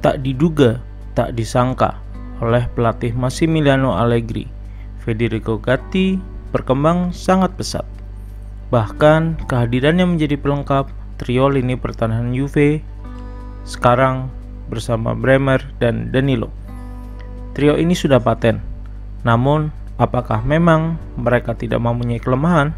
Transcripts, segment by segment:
Tak diduga, tak disangka oleh pelatih Massimiliano Allegri, Federico Gatti berkembang sangat pesat. Bahkan kehadirannya menjadi pelengkap trio lini pertahanan Juve sekarang bersama Bremer dan Danilo. Trio ini sudah paten, namun apakah memang mereka tidak mempunyai kelemahan?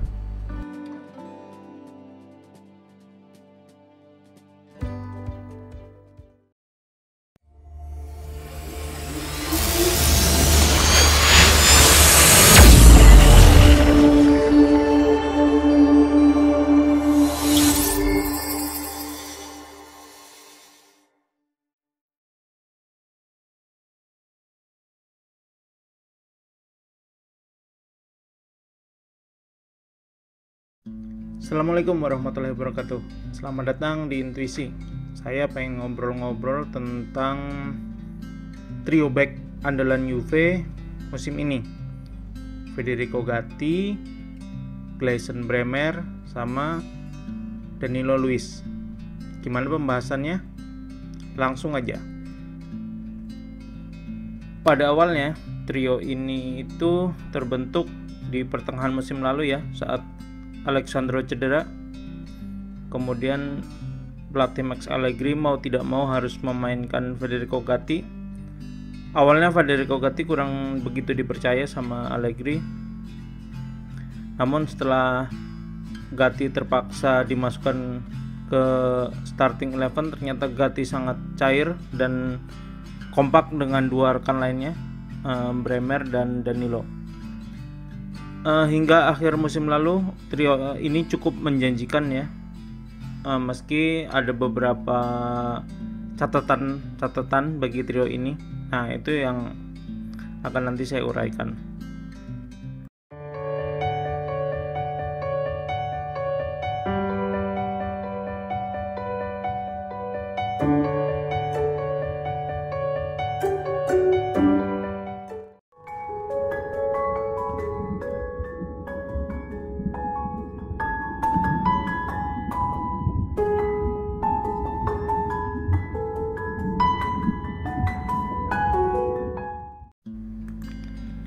Assalamualaikum warahmatullahi wabarakatuh. Selamat datang di Intuisi. Saya pengen ngobrol-ngobrol tentang trio back andalan Juve musim ini, Federico Gatti, Gleison Bremer, sama Danilo Luiz. Gimana pembahasannya? Langsung aja. Pada awalnya trio ini itu terbentuk di pertengahan musim lalu ya, saat Alexandro cedera. Kemudian pelatih Max Allegri mau tidak mau harus memainkan Federico Gatti. Awalnya Federico Gatti kurang begitu dipercaya sama Allegri. Namun setelah Gatti terpaksa dimasukkan ke starting 11, ternyata Gatti sangat cair dan kompak dengan dua rekan lainnya, Bremer dan Danilo. Hingga akhir musim lalu trio ini cukup menjanjikan ya, meski ada beberapa catatan bagi trio ini. Nah, itu yang akan nanti saya uraikan.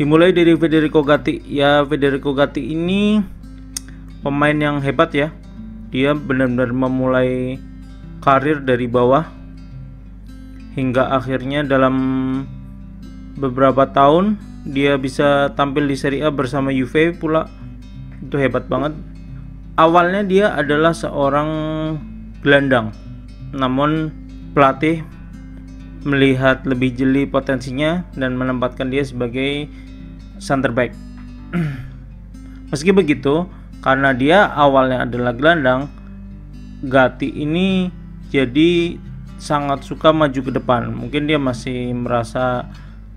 Dimulai dari Federico Gatti. Ya, Federico Gatti ini pemain yang hebat ya. Dia benar-benar memulai karir dari bawah hingga akhirnya dalam beberapa tahun dia bisa tampil di Serie A bersama Juve pula. Itu hebat banget. Awalnya dia adalah seorang gelandang, namun pelatih melihat lebih jeli potensinya dan menempatkan dia sebagai center back. Meski begitu, karena dia awalnya adalah gelandang, Gatti ini jadi sangat suka maju ke depan. Mungkin dia masih merasa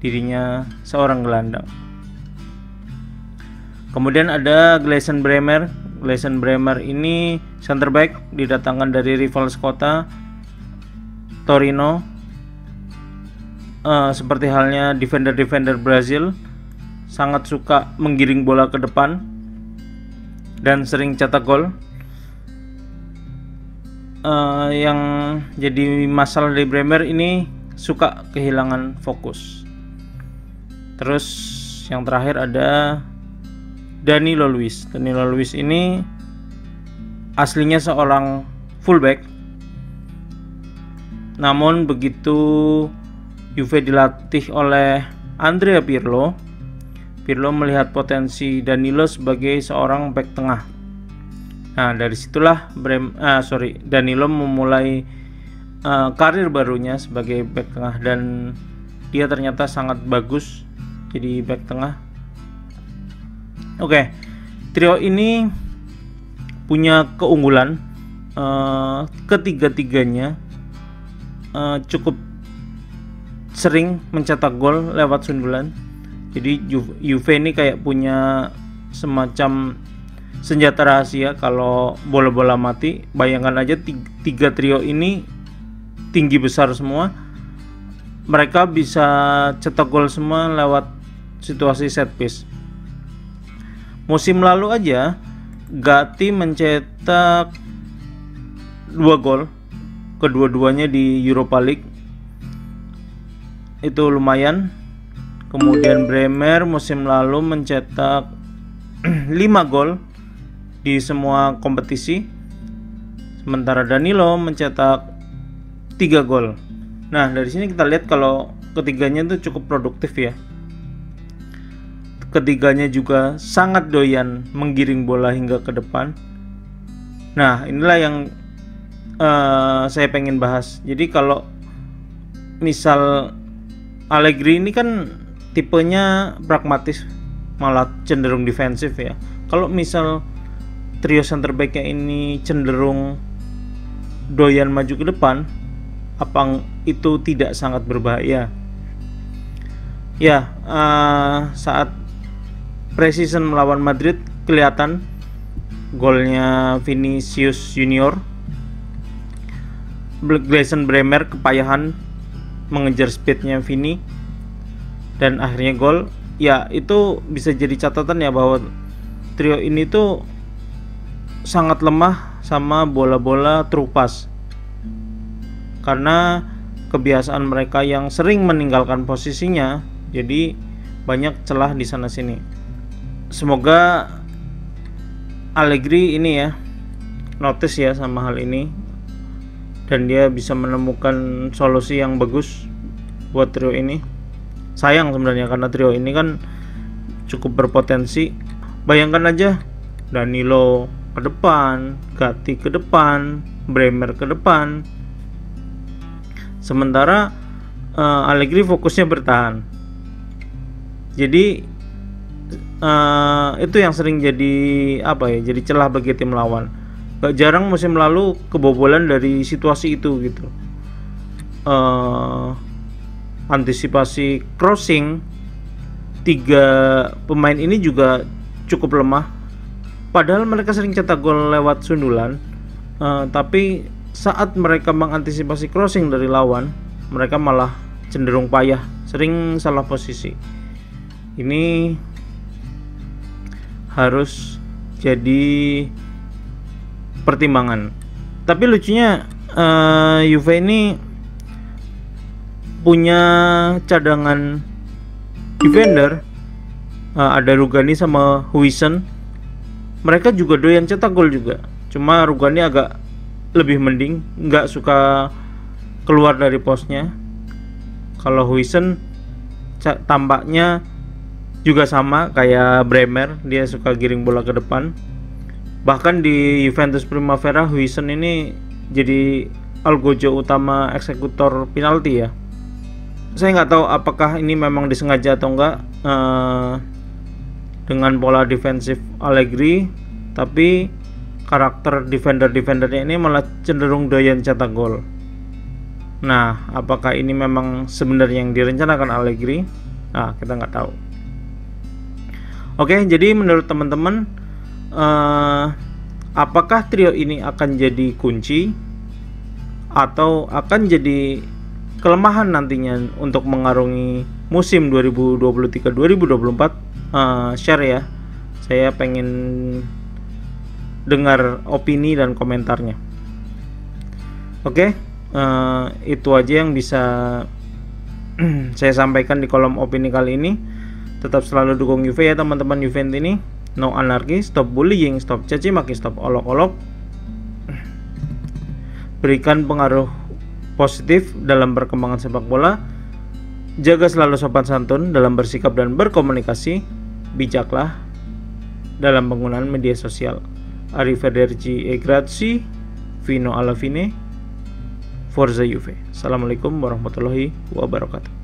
dirinya seorang gelandang. Kemudian ada Gleison Bremer. Gleison Bremer ini center back, didatangkan dari rival sekota Torino. Seperti halnya defender Brazil, sangat suka menggiring bola ke depan dan sering cetak gol. Yang jadi masalah dari Bremer ini suka kehilangan fokus. Terus yang terakhir ada Danilo Luiz. Danilo Luiz ini aslinya seorang fullback, namun begitu Juve dilatih oleh Andrea Pirlo melihat potensi Danilo sebagai seorang back tengah. Nah, dari situlah Danilo memulai karir barunya sebagai back tengah, dan dia ternyata sangat bagus jadi back tengah. Oke, trio ini punya keunggulan, ketiga-tiganya cukup sering mencetak gol lewat sundulan. Jadi Juve ini kayak punya semacam senjata rahasia kalau bola-bola mati. Bayangkan aja tiga trio ini tinggi besar semua, mereka bisa cetak gol semua lewat situasi set piece. Musim lalu aja Gatti mencetak 2 gol, kedua-duanya di Europa League. itu lumayan. Kemudian Bremer musim lalu mencetak 5 gol di semua kompetisi, sementara Danilo mencetak 3 gol. Nah, dari sini kita lihat kalau ketiganya itu cukup produktif ya. Ketiganya juga sangat doyan menggiring bola hingga ke depan. Nah, inilah yang saya pengen bahas. Jadi kalau misal Allegri ini kan tipenya pragmatis, malah cenderung defensif ya. Kalau misal trio center back-nya ini cenderung doyan maju ke depan, apa itu tidak sangat berbahaya? Ya, saat preseason melawan Madrid kelihatan golnya Vinicius Junior. Gleison Bremer kepayahan mengejar speednya Vini dan akhirnya gol. Ya, itu bisa jadi catatan ya bahwa trio ini tuh sangat lemah sama bola-bola through pass, karena kebiasaan mereka yang sering meninggalkan posisinya, jadi banyak celah di sana sini. Semoga Allegri ini ya notice ya sama hal ini, dan dia bisa menemukan solusi yang bagus buat trio ini. Sayang sebenarnya karena trio ini kan cukup berpotensi. Bayangkan aja Danilo ke depan, Gatti ke depan, Bremer ke depan, sementara Allegri fokusnya bertahan. Jadi itu yang sering jadi jadi celah bagi tim lawan. Gak jarang musim lalu kebobolan dari situasi itu gitu. Antisipasi crossing 3 pemain ini juga cukup lemah. Padahal mereka sering cetak gol lewat sundulan, tapi saat mereka mengantisipasi crossing dari lawan, mereka malah cenderung payah, sering salah posisi. Ini harus jadi pertimbangan. Tapi lucunya Juve ini punya cadangan defender, ada Rugani sama Huijsen. Mereka juga doyan cetak gol juga. Cuma Rugani agak lebih mending, nggak suka keluar dari posnya. Kalau Huijsen tampaknya juga sama kayak Bremer, dia suka giring bola ke depan. Bahkan di Juventus Primavera, Huijsen ini jadi algojo utama eksekutor penalti ya. Saya nggak tahu apakah ini memang disengaja atau enggak dengan pola defensif Allegri, tapi karakter defendernya ini malah cenderung doyan cetak gol. Nah, apakah ini memang sebenarnya yang direncanakan Allegri? Nah, kita nggak tahu. Oke, jadi menurut teman-teman, apakah trio ini akan jadi kunci atau akan jadi kelemahan nantinya untuk mengarungi musim 2023-2024? Share ya, saya pengen dengar opini dan komentarnya. Oke, itu aja yang bisa saya sampaikan di kolom opini kali ini. Tetap selalu dukung Juve ya teman-teman Juventus ini. No anarki, stop bullying, stop caci maki, stop olok-olok. Berikan pengaruh positif dalam perkembangan sepak bola. Jaga selalu sopan santun dalam bersikap dan berkomunikasi. Bijaklah dalam penggunaan media sosial. Arrivederci e grazie. Fino alla fine. Forza Juve. Assalamualaikum warahmatullahi wabarakatuh.